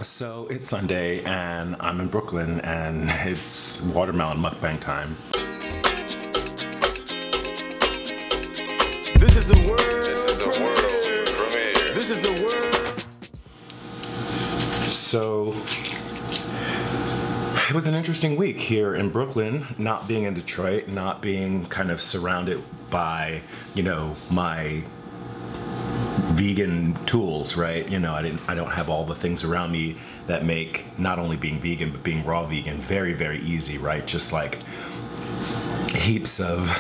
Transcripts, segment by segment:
So it's Sunday and I'm in Brooklyn and it's watermelon mukbang time. This is a world. This is a world premiere. This is a world. So it was an interesting week here in Brooklyn, not being in Detroit, not being kind of surrounded by, you know, my vegan tools, right? You know, I don't have all the things around me that make not only being vegan but being raw vegan very, very easy, right? Just like heaps of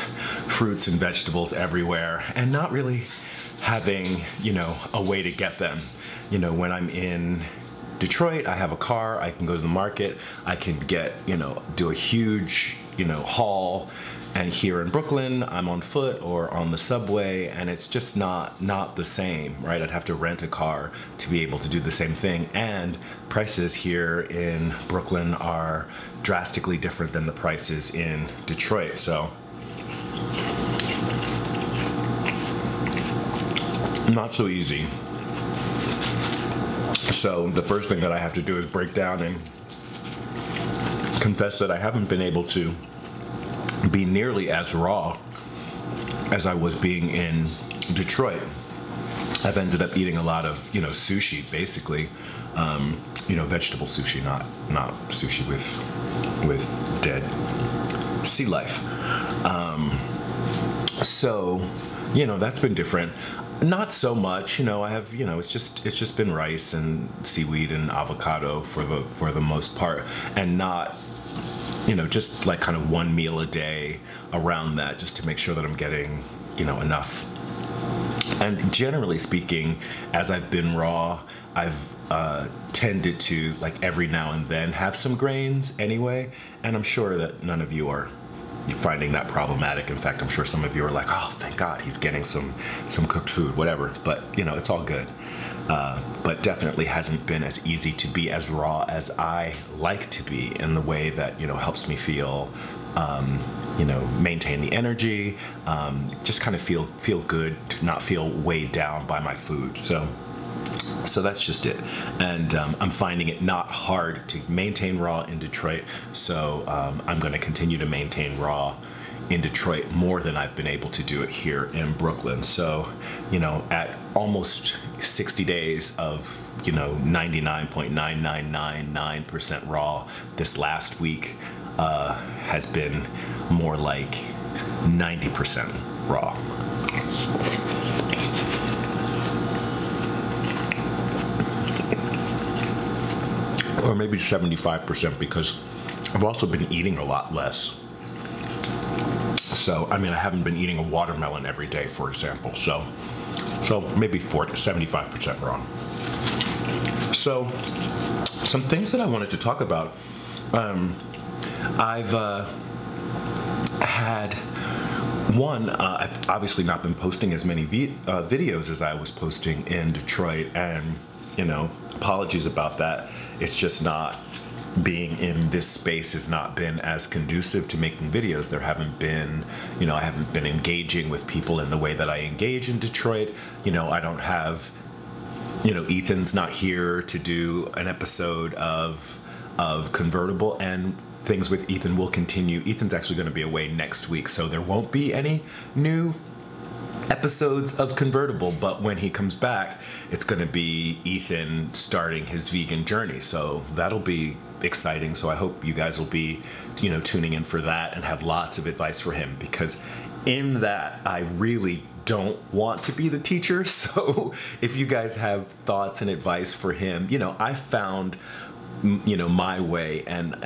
fruits and vegetables everywhere and not really having, you know, a way to get them. You know, when I'm in Detroit, I have a car, I can go to the market, I can get, you know, do a huge, you know, haul. And here in Brooklyn, I'm on foot or on the subway, and it's just not the same, right? I'd have to rent a car to be able to do the same thing. And prices here in Brooklyn are drastically different than the prices in Detroit. So not so easy. So the first thing that I have to do is break down and confess that I haven't been able to be nearly as raw as I was being in Detroit. I've ended up eating a lot of, you know, sushi, basically, you know, vegetable sushi, not sushi with dead sea life. So, you know, that's been different. Not so much, you know. I have, you know, it's just been rice and seaweed and avocado for the most part, and not, you know, just like kind of one meal a day around that, just to make sure that I'm getting, you know, enough. And generally speaking, as I've been raw, I've tended to, like, every now and then have some grains anyway, and I'm sure that none of you are finding that problematic. In fact, I'm sure some of you are like, oh, thank God he's getting some cooked food, whatever. But, you know, it's all good. But definitely hasn't been as easy to be as raw as I like to be, in the way that, you know, helps me feel, you know, maintain the energy, just kind of feel good, to not feel weighed down by my food. So that's just it. And I'm finding it not hard to maintain raw in Detroit. So I'm going to continue to maintain raw in Detroit more than I've been able to do it here in Brooklyn. So, you know, at almost 60 days of, you know, 99.9999% raw, this last week has been more like 90% raw. Or maybe 75%, because I've also been eating a lot less. So, I mean, I haven't been eating a watermelon every day, for example. So maybe 75% raw. So, some things that I wanted to talk about. I've had one. I've obviously not been posting as many videos as I was posting in Detroit, and, you know, apologies about that. It's just not, being in this space has not been as conducive to making videos. There haven't been, you know, I haven't been engaging with people in the way that I engage in Detroit. You know, I don't have, you know, Ethan's not here to do an episode of Convertible, and things with Ethan will continue. Ethan's actually going to be away next week, so there won't be any new episodes of Convertible, but when he comes back, it's going to be Ethan starting his vegan journey. So that'll be exciting. So I hope you guys will be, you know, tuning in for that and have lots of advice for him, because in that I really don't want to be the teacher. So if you guys have thoughts and advice for him, you know, I found, you know, my way, and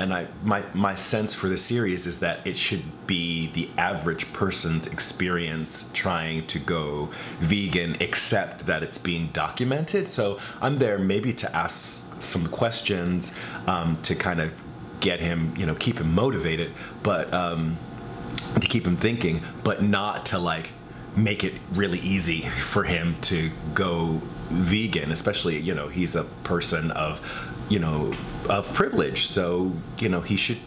my sense for the series is that it should be the average person's experience trying to go vegan, except that it's being documented. So I'm there maybe to ask some questions, to kind of get him, you know, keep him motivated, but to keep him thinking, but not to, like, make it really easy for him to go vegan, especially, you know, he's a person of, you know, of privilege, so, you know, he should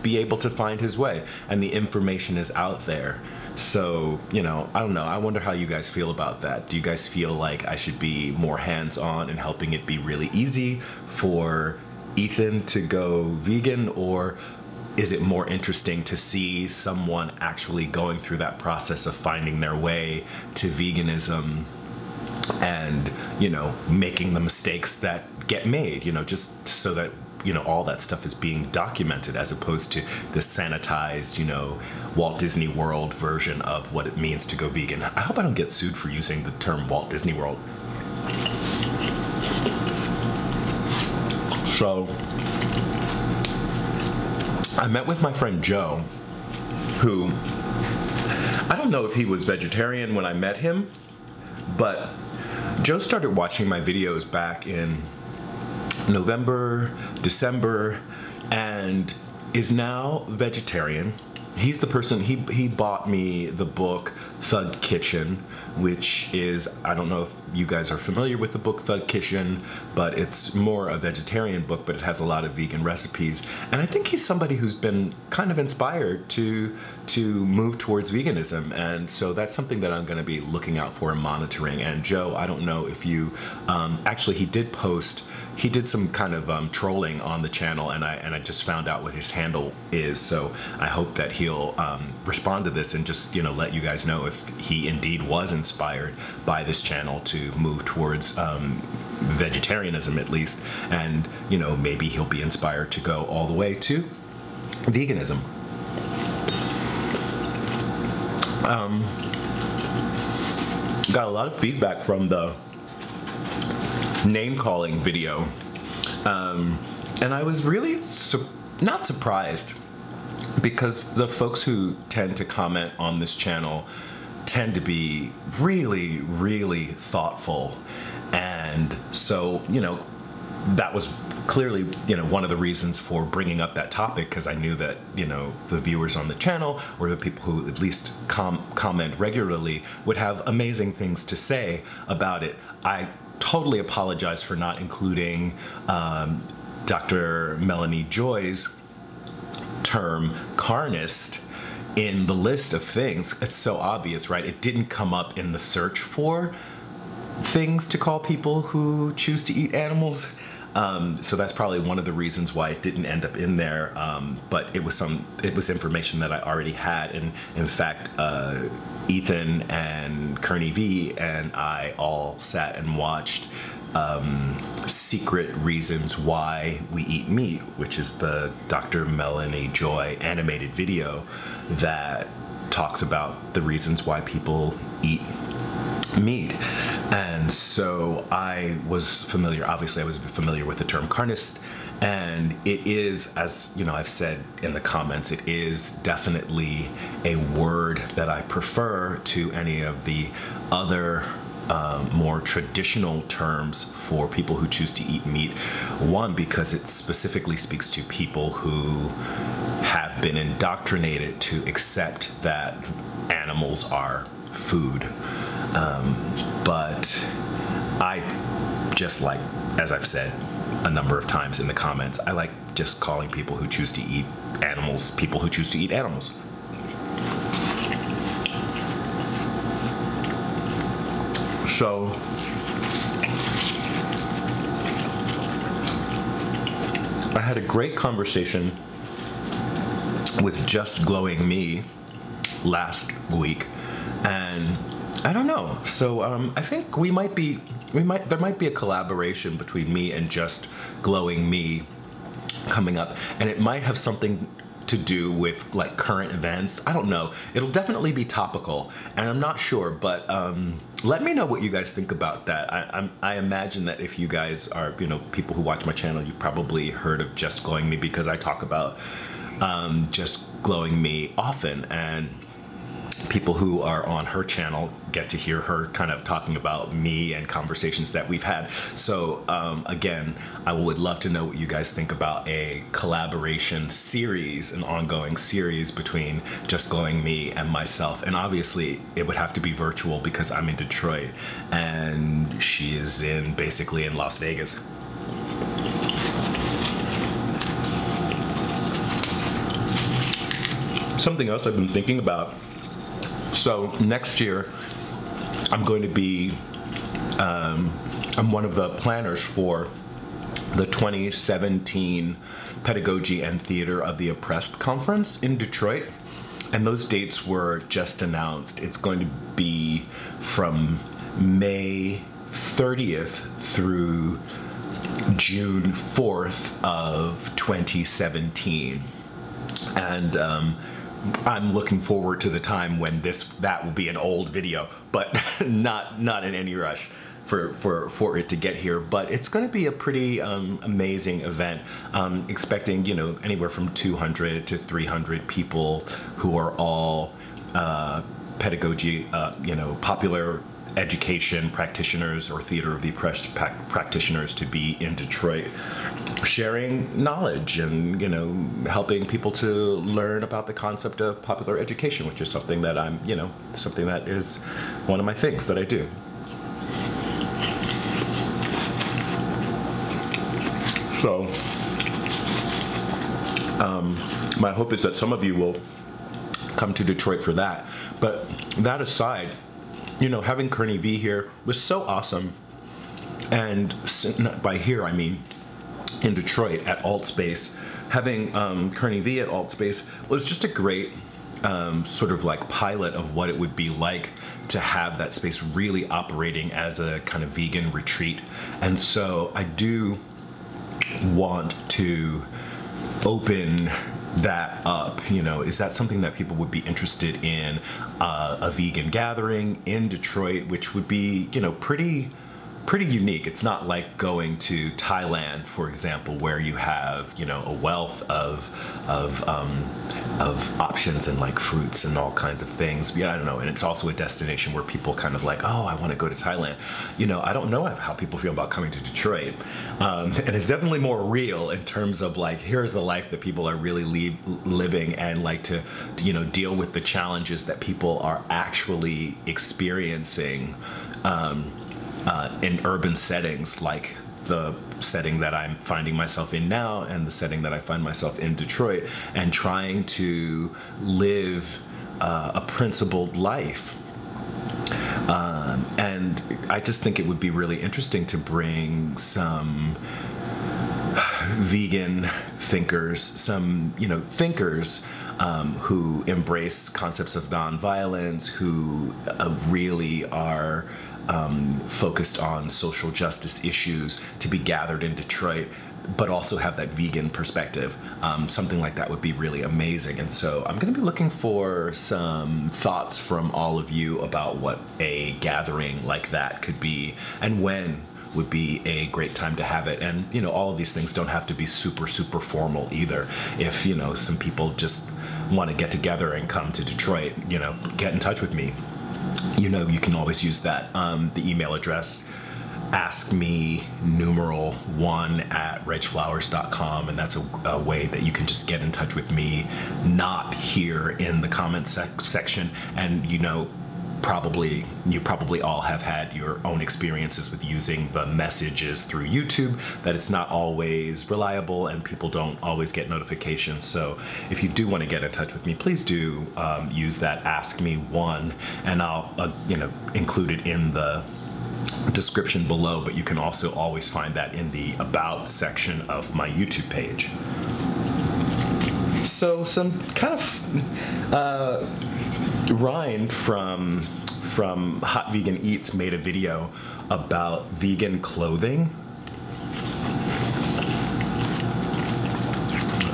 be able to find his way, and the information is out there. So, you know, I don't know. I wonder how you guys feel about that. Do you guys feel like I should be more hands-on in helping it be really easy for Ethan to go vegan, or is it more interesting to see someone actually going through that process of finding their way to veganism and, you know, making the mistakes that get made, you know, just so that, you know, all that stuff is being documented, as opposed to the sanitized, you know, Walt Disney World version of what it means to go vegan. I hope I don't get sued for using the term Walt Disney World. So I met with my friend Joe, who, I don't know if he was vegetarian when I met him, but Joe started watching my videos back in November, December, and is now vegetarian. He's the person, he bought me the book Thug Kitchen, which is, I don't know if you guys are familiar with the book Thug Kitchen, but it's more a vegetarian book, but it has a lot of vegan recipes. And I think he's somebody who's been kind of inspired to move towards veganism. And so that's something that I'm gonna be looking out for and monitoring. And Joe, I don't know if you, actually he did some kind of trolling on the channel, and I just found out what his handle is. So I hope that he'll respond to this and just, you know, let you guys know if he indeed was inspired by this channel to move towards vegetarianism at least, and, you know, maybe he'll be inspired to go all the way to veganism. Got a lot of feedback from the name-calling video, and I was really not surprised, because the folks who tend to comment on this channel tend to be really, really thoughtful. And so, you know, that was clearly, you know, one of the reasons for bringing up that topic, because I knew that, you know, the viewers on the channel, or the people who at least comment regularly, would have amazing things to say about it. I totally apologize for not including Dr. Melonie Joy's term carnist in the list of things. It's so obvious, right? It didn't come up in the search for things to call people who choose to eat animals. So that's probably one of the reasons why it didn't end up in there. But it was information that I already had, and in fact, Ethan and Kearney V and I all sat and watched Secret Reasons Why We Eat Meat, which is the Dr. Melonie Joy animated video that talks about the reasons why people eat meat. And so I was familiar, obviously I was familiar with the term carnist, and it is, as you know, I've said in the comments, it is definitely a word that I prefer to any of the other more traditional terms for people who choose to eat meat. One, because it specifically speaks to people who have been indoctrinated to accept that animals are food. But I just like, as I've said a number of times in the comments, I like just calling people who choose to eat animals, people who choose to eat animals. So I had a great conversation with Just Glowing Me last week, and I don't know. So I think there might be a collaboration between me and Just Glowing Me coming up, and it might have something to do with like current events. I don't know. It'll definitely be topical, and I'm not sure, but let me know what you guys think about that. I imagine that if you guys are, you know, people who watch my channel, you probably heard of Just Glowing Me, because I talk about Just Glowing Me often, and people who are on her channel get to hear her kind of talking about me and conversations that we've had. So again, I would love to know what you guys think about a collaboration series, an ongoing series between Just Glowing Me and myself. And obviously it would have to be virtual, because I'm in Detroit and she is basically in Las Vegas. Something else I've been thinking about So next year, I'm going to be, I'm one of the planners for the 2017 Pedagogy and Theater of the Oppressed Conference in Detroit. And those dates were just announced. It's going to be from May 30th through June 4th of 2017. And I'm looking forward to the time when that will be an old video, but not in any rush for it to get here. But it's going to be a pretty amazing event. Expecting, you know, anywhere from 200 to 300 people who are all pedagogy, you know, popular education practitioners or theater of the oppressed practitioners to be in Detroit, sharing knowledge and, you know, helping people to learn about the concept of popular education, which is something that I'm, you know, something that is one of my things that I do. So, my hope is that some of you will come to Detroit for that. But that aside, you know, having Kearney V here was so awesome. And by here, I mean in Detroit at AltSpace. Having Kearney V at AltSpace was just a great sort of like pilot of what it would be like to have that space really operating as a kind of vegan retreat. And so I do want to open that up. You know, is that something that people would be interested in, a vegan gathering in Detroit, which would be, you know, pretty unique. It's not like going to Thailand, for example, where you have, you know, a wealth of options and like fruits and all kinds of things. Yeah, I don't know. And it's also a destination where people kind of like, oh, I want to go to Thailand. You know, I don't know how people feel about coming to Detroit. And it's definitely more real in terms of like, here's the life that people are really living, and like to, you know, deal with the challenges that people are actually experiencing in urban settings, like the setting that I'm finding myself in now and the setting that I find myself in Detroit, and trying to live a principled life. And I just think it would be really interesting to bring some vegan thinkers, some, you know, thinkers who embrace concepts of nonviolence, who really are focused on social justice issues, to be gathered in Detroit, but also have that vegan perspective. Something like that would be really amazing. And so I'm going to be looking for some thoughts from all of you about what a gathering like that could be, and when would be a great time to have it. And, you know, all of these things don't have to be super formal either. If, you know, some people just want to get together and come to Detroit, you know, get in touch with me. You know, you can always use that, the email address, askme1@regflowers.com, and that's a way that you can just get in touch with me, not here in the comment section. And, you know, you probably all have had your own experiences with using the messages through YouTube, that it's not always reliable and people don't always get notifications. So if you do want to get in touch with me, please do use that Ask Me One, and I'll you know, include it in the description below. But you can also always find that in the About section of my YouTube page. So some kind of Ryan from Hot Vegan Eats made a video about vegan clothing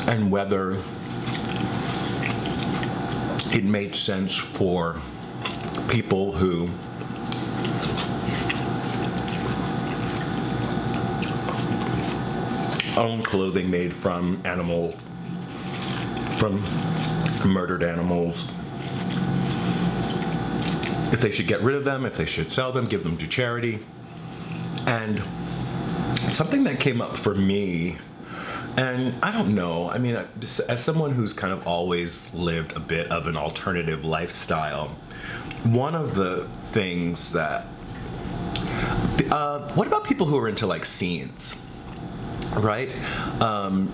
and whether it made sense for people who own clothing made from animals, from murdered animals, if they should get rid of them, if they should sell them, give them to charity. And something that came up for me, and I don't know, I mean, as someone who's kind of always lived a bit of an alternative lifestyle, one of the things that, what about people who are into like scenes? right?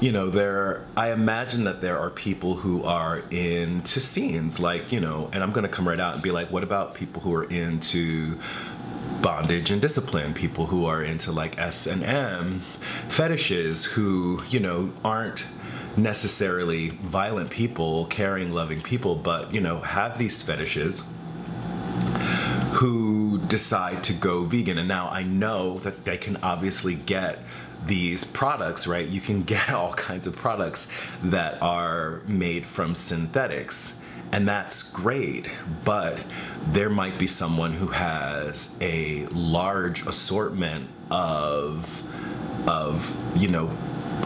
You know, I imagine that there are people who are into scenes, like, you know, and I'm going to come right out and be like, what about people who are into bondage and discipline, people who are into like S&M, fetishes, who, you know, aren't necessarily violent people, caring, loving people, but, you know, have these fetishes, who decide to go vegan. And now I know that they can obviously get these products, right? You can get all kinds of products that are made from synthetics, and that's great, but there might be someone who has a large assortment of you know,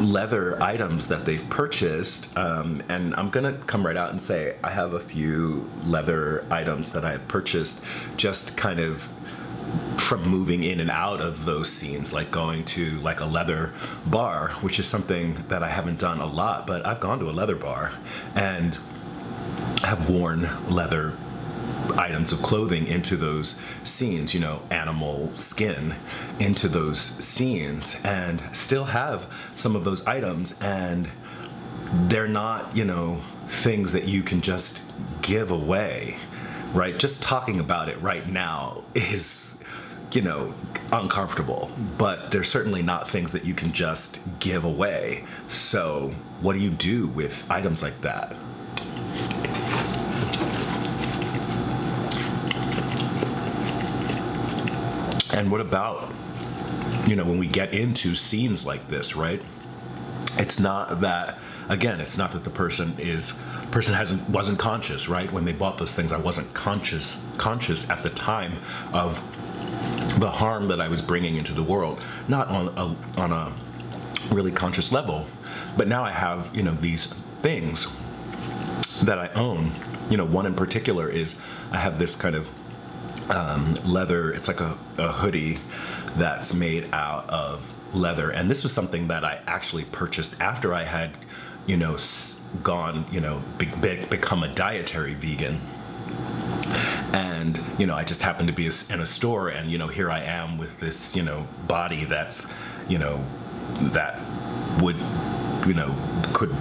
leather items that they've purchased, and I'm gonna come right out and say I have a few leather items that I purchased just kind of from moving in and out of those scenes, like going to like a leather bar, which is something that I haven't done a lot, but I've gone to a leather bar and have worn leather items of clothing into those scenes, you know, animal skin into those scenes, and still have some of those items, and they're not, you know, things that you can just give away, right? Just talking about it right now is, you know, uncomfortable, but they're certainly not things that you can just give away. So what do you do with items like that? And what about, you know, when we get into scenes like this, right? It's not that, again, it's not that the person wasn't conscious, right? When they bought those things, I wasn't conscious at the time of the harm that I was bringing into the world, not on a really conscious level. But now I have, you know, these things that I own. You know, one in particular is I have this kind of leather, it's like a hoodie that's made out of leather, and this was something that I actually purchased after I had, you know, gone, you know, become a dietary vegan. And, you know, I just happened to be in a store, and, you know, here I am with this, you know, body that's, you know, that would, you know,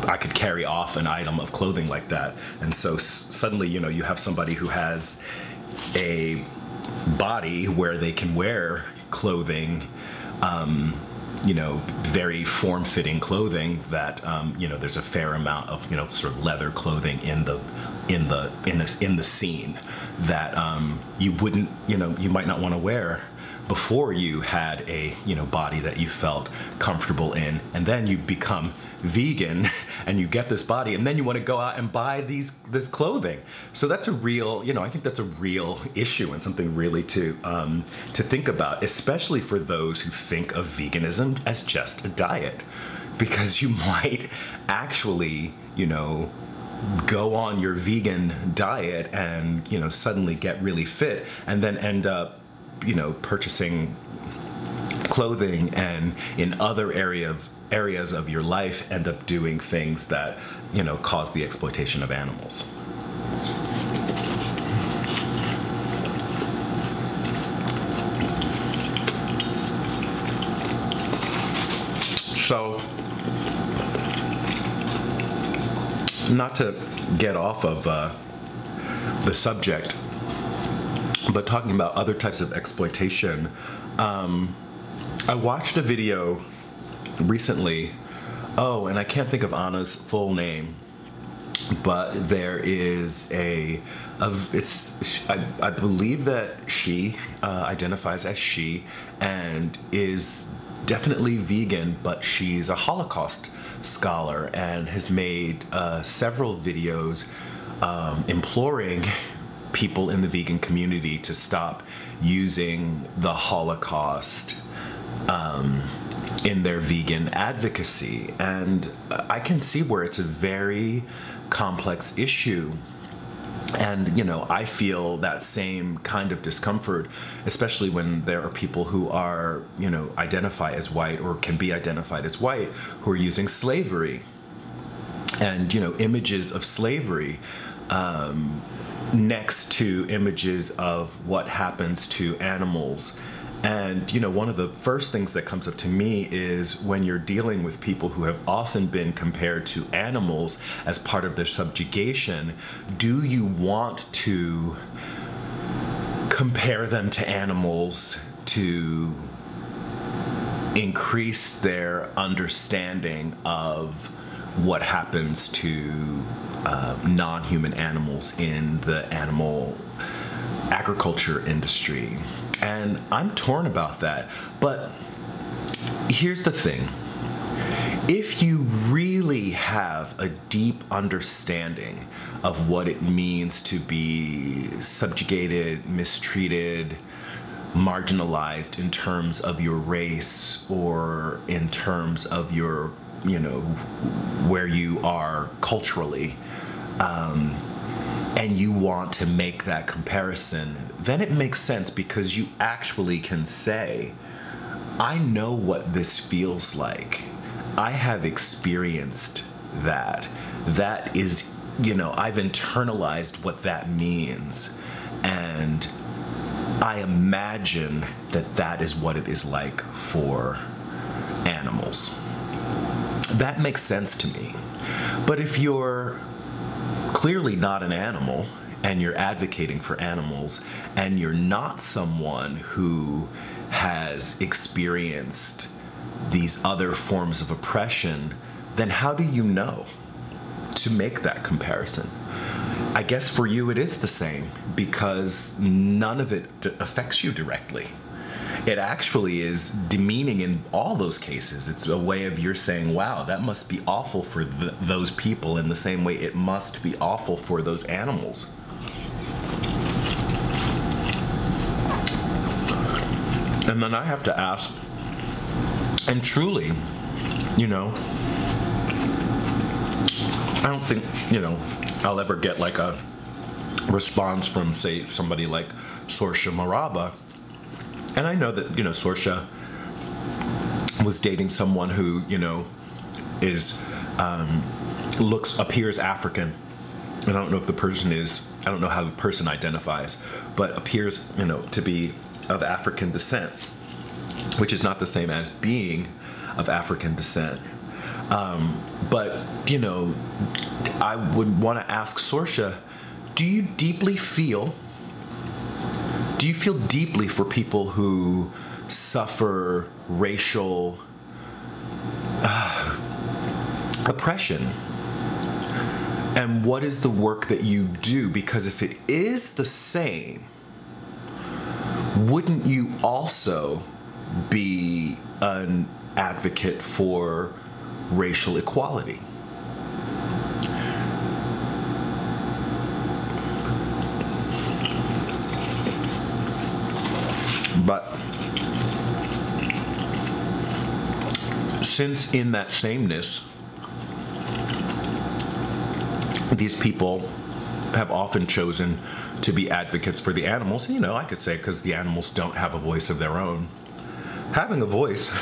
I could carry off an item of clothing like that. And so suddenly, you know, you have somebody who has a body where they can wear clothing, you know, very form-fitting clothing that, you know, there's a fair amount of, you know, sort of leather clothing in the scene that you wouldn't, you know, you might not want to wear before you had a, you know, body that you felt comfortable in, and then you become vegan and you get this body, and then you want to go out and buy this clothing. So that's a real, you know, I think that's a real issue, and something really to think about, especially for those who think of veganism as just a diet, because you might actually, you know, go on your vegan diet and, you know, suddenly get really fit, and then end up, you know, purchasing clothing, and in other areas of your life end up doing things that, you know, cause the exploitation of animals. So, not to get off of the subject, but talking about other types of exploitation, I watched a video recently, oh, and I can't think of Anna's full name, but there is I believe that she identifies as she, and is definitely vegan, but she's a Holocaust scholar and has made several videos imploring people in the vegan community to stop using the Holocaust in their vegan advocacy. And I can see where it's a very complex issue. And, you know, I feel that same kind of discomfort, especially when there are people who are, you know, identify as white or can be identified as white, who are using slavery and, you know, images of slavery next to images of what happens to animals And, you know, one of the first things that comes up to me is when you're dealing with people who have often been compared to animals as part of their subjugation, do you want to compare them to animals to increase their understanding of what happens to non-human animals in the animal agriculture industry? And I'm torn about that. But here's the thing. If you really have a deep understanding of what it means to be subjugated, mistreated, marginalized in terms of your race or in terms of your, you know, where you are culturally, and you want to make that comparison, then it makes sense because you actually can say, I know what this feels like. I have experienced that. That is, you know, I've internalized what that means. And I imagine that that is what it is like for animals. That makes sense to me. But if you're clearly not an animal and you're advocating for animals and you're not someone who has experienced these other forms of oppression, then how do you know to make that comparison? I guess for you it is the same because none of it affects you directly. It actually is demeaning in all those cases. It's a way of you're saying, wow, that must be awful for those people in the same way it must be awful for those animals. And then I have to ask, and truly, you know, I don't think, you know, I'll ever get like a response from, say, somebody like Sorsha Maraba. And I know that, you know, Sorsha was dating someone who, you know, is, appears African. And I don't know if the person is, I don't know how the person identifies, but appears, you know, to be of African descent, which is not the same as being of African descent. But, you know, I would want to ask Sorsha, do you feel deeply for people who suffer racial oppression? And what is the work that you do? Because if it is the same, wouldn't you also be an advocate for racial equality? But since in that sameness, these people have often chosen to be advocates for the animals, you know, I could say because the animals don't have a voice of their own. Having a voice,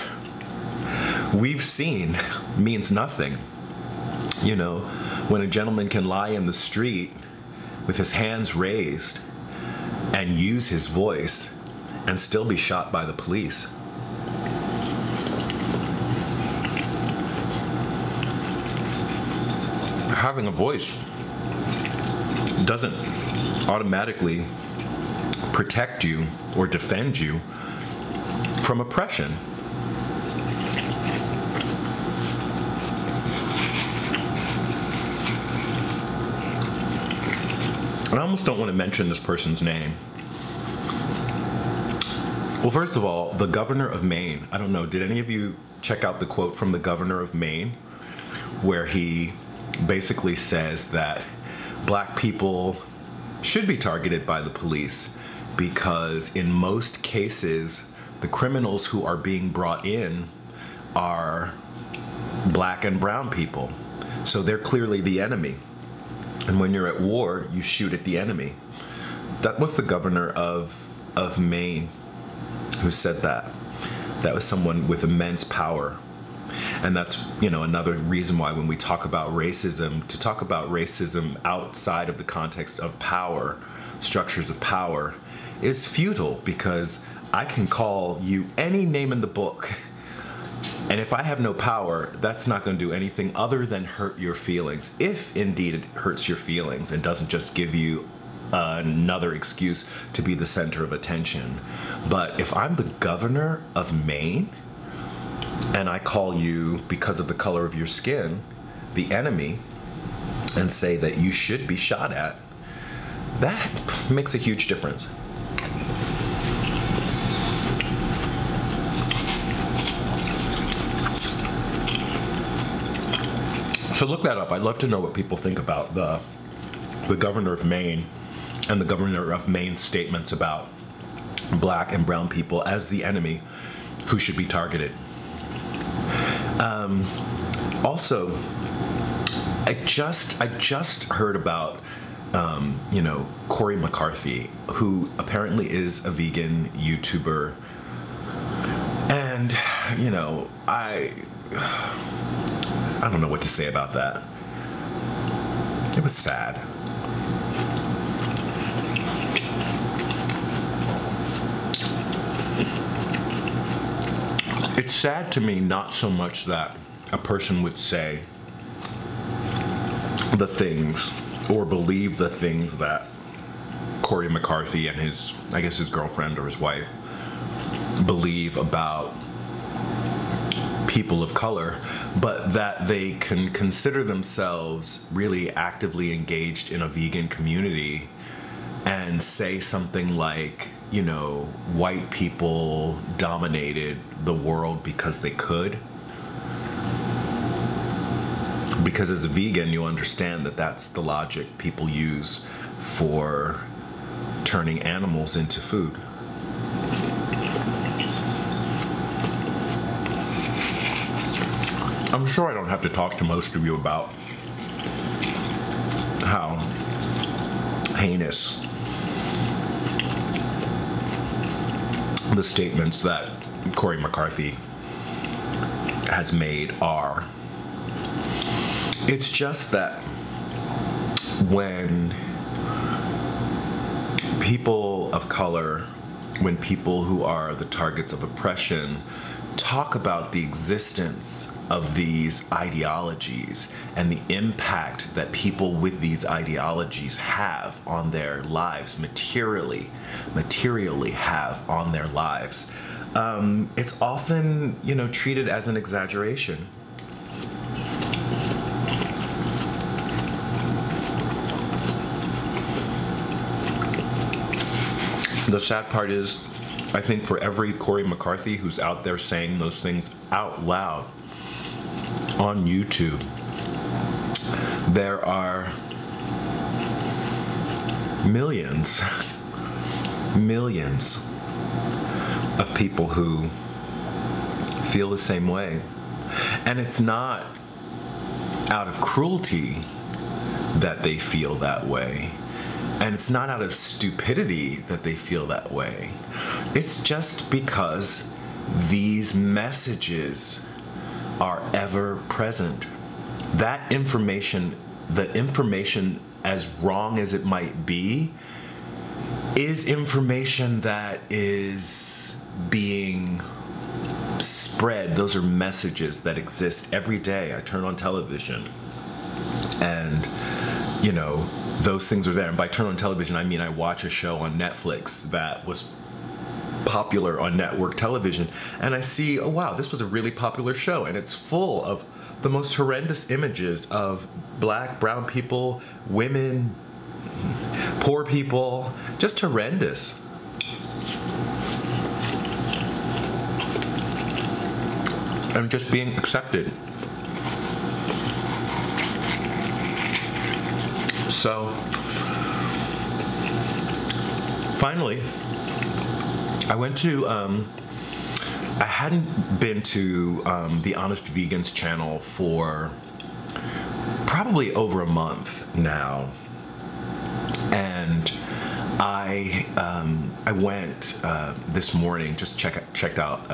we've seen, means nothing. You know, when a gentleman can lie in the street with his hands raised and use his voice and still be shot by the police. Having a voice doesn't automatically protect you or defend you from oppression. I almost don't want to mention this person's name. Well, first of all, the Governor of Maine, I don't know, did any of you check out the quote from the Governor of Maine where he basically says that black people should be targeted by the police because in most cases, the criminals who are being brought in are black and brown people. So they're clearly the enemy. And when you're at war, you shoot at the enemy. That was the Governor of Maine who said that. That was someone with immense power. And that's, you know, another reason why when we talk about racism, to talk about racism outside of the context of power, structures of power, is futile because I can call you any name in the book. And if I have no power, that's not going to do anything other than hurt your feelings. If indeed it hurts your feelings and doesn't just give you another excuse to be the center of attention. But if I'm the governor of Maine and I call you, because of the color of your skin, the enemy, and say that you should be shot at, that makes a huge difference. So look that up. I'd love to know what people think about the governor of Maine and the governor of Maine's statements about black and brown people as the enemy who should be targeted. Also, I just heard about you know, Cory McCarthy, who apparently is a vegan YouTuber, and you know, I don't know what to say about that. It was sad. It's sad to me, not so much that a person would say the things or believe the things that Cory McCarthy and his, I guess his girlfriend or his wife, believe about people of color, but that they can consider themselves really actively engaged in a vegan community and say something like, you know, white people dominated the world because they could. Because as a vegan, you understand that that's the logic people use for turning animals into food. I'm sure I don't have to talk to most of you about how heinous the statements that Cory McCarthy has made are. It's just that when people of color, when people who are the targets of oppression talk about the existence of these ideologies and the impact that people with these ideologies have on their lives, materially have on their lives, it's often, you know, treated as an exaggeration. The sad part is, I think for every Cory McCarthy who's out there saying those things out loud on YouTube, there are millions of people who feel the same way. And it's not out of cruelty that they feel that way. And it's not out of stupidity that they feel that way. It's just because these messages are ever present. That information, the information, as wrong as it might be, is information that is being spread. Those are messages that exist every day. I turn on television and, you know, those things are there. And by turn on television, I mean I watch a show on Netflix that was popular on network television, and I see, oh wow, this was a really popular show, and it's full of the most horrendous images of black, brown people, women, poor people, just horrendous. And just being accepted. So, finally, I went to, I hadn't been to the Honest Vegans channel for probably over a month now. And I went this morning, just checked out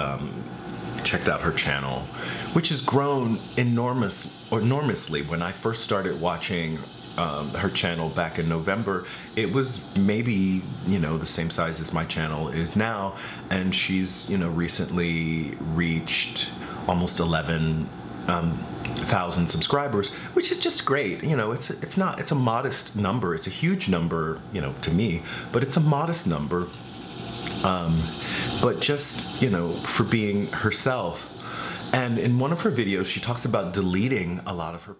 her channel, which has grown enormously. When I first started watching her channel back in November, it was maybe, you know, the same size as my channel is now, and she's, you know, recently reached almost 11,000 subscribers, which is just great. You know, it's a modest number. It's a huge number, you know, to me, but it's a modest number. But just, you know, for being herself. And in one of her videos, she talks about deleting a lot of her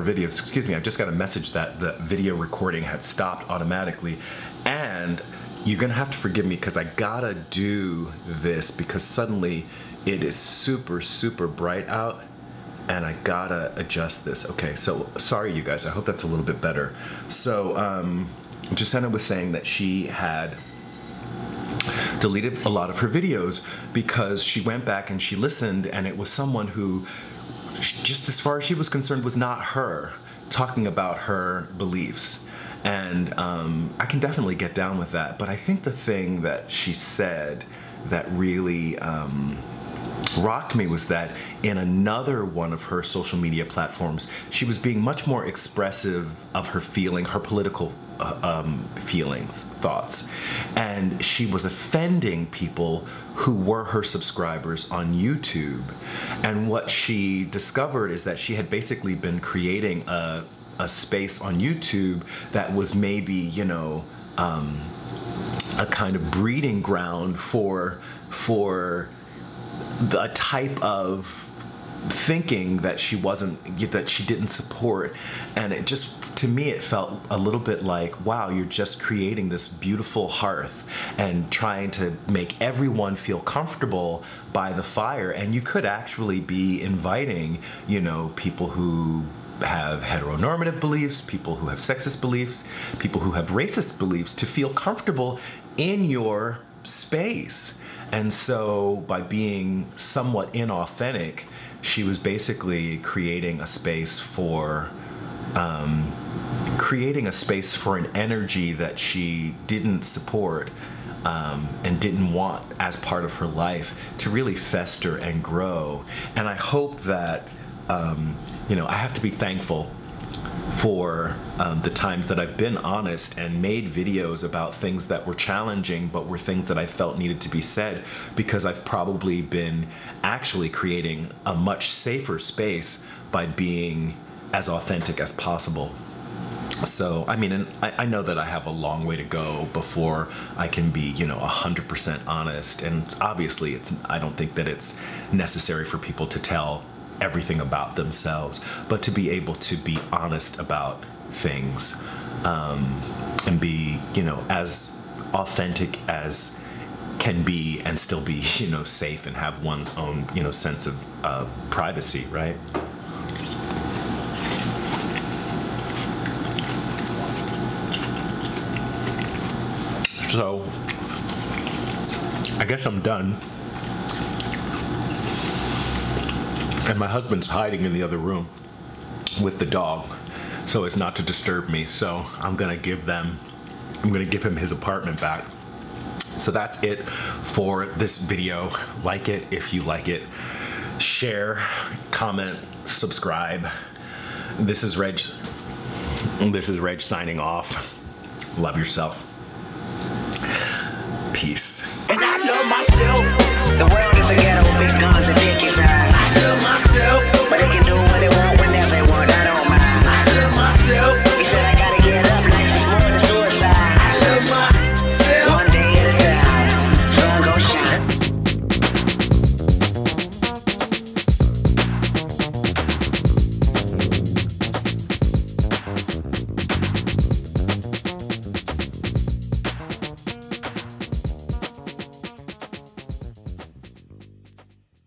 videos. Excuse me, I just got a message that the video recording had stopped automatically. And you're gonna have to forgive me because I gotta do this because suddenly it is super, super bright out and I gotta adjust this. Okay, so sorry you guys, I hope that's a little bit better. So Jacenna was saying that she had deleted a lot of her videos because she went back and she listened, and it was someone who, just as far as she was concerned, was not her talking about her beliefs. And I can definitely get down with that, but I think the thing that she said that really rocked me was that in another one of her social media platforms, she was being much more expressive of her political feelings, thoughts, and she was offending people who were her subscribers on YouTube. And what she discovered is that she had basically been creating a space on YouTube that was maybe, you know, a kind of breeding ground for the type of thinking that she didn't support. And it just, to me, it felt a little bit like, wow, you're just creating this beautiful hearth and trying to make everyone feel comfortable by the fire. And you could actually be inviting, you know, people who have heteronormative beliefs, people who have sexist beliefs, people who have racist beliefs to feel comfortable in your space. And so by being somewhat inauthentic, she was basically creating a space for an energy that she didn't support and didn't want as part of her life to really fester and grow. And I hope that, you know, I have to be thankful for the times that I've been honest and made videos about things that were challenging but were things that I felt needed to be said, because I've probably been actually creating a much safer space by being as authentic as possible. So, I mean, and I know that I have a long way to go before I can be, you know, 100% honest. And obviously, I don't think that it's necessary for people to tell everything about themselves, but to be able to be honest about things and be, you know, as authentic as can be and still be, you know, safe and have one's own, you know, sense of privacy, right? So I guess I'm done. And my husband's hiding in the other room with the dog so as not to disturb me. So I'm gonna give him his apartment back. So that's it for this video. Like it if you like it. Share, comment, subscribe. This is Reg signing off. Love yourself. Peace.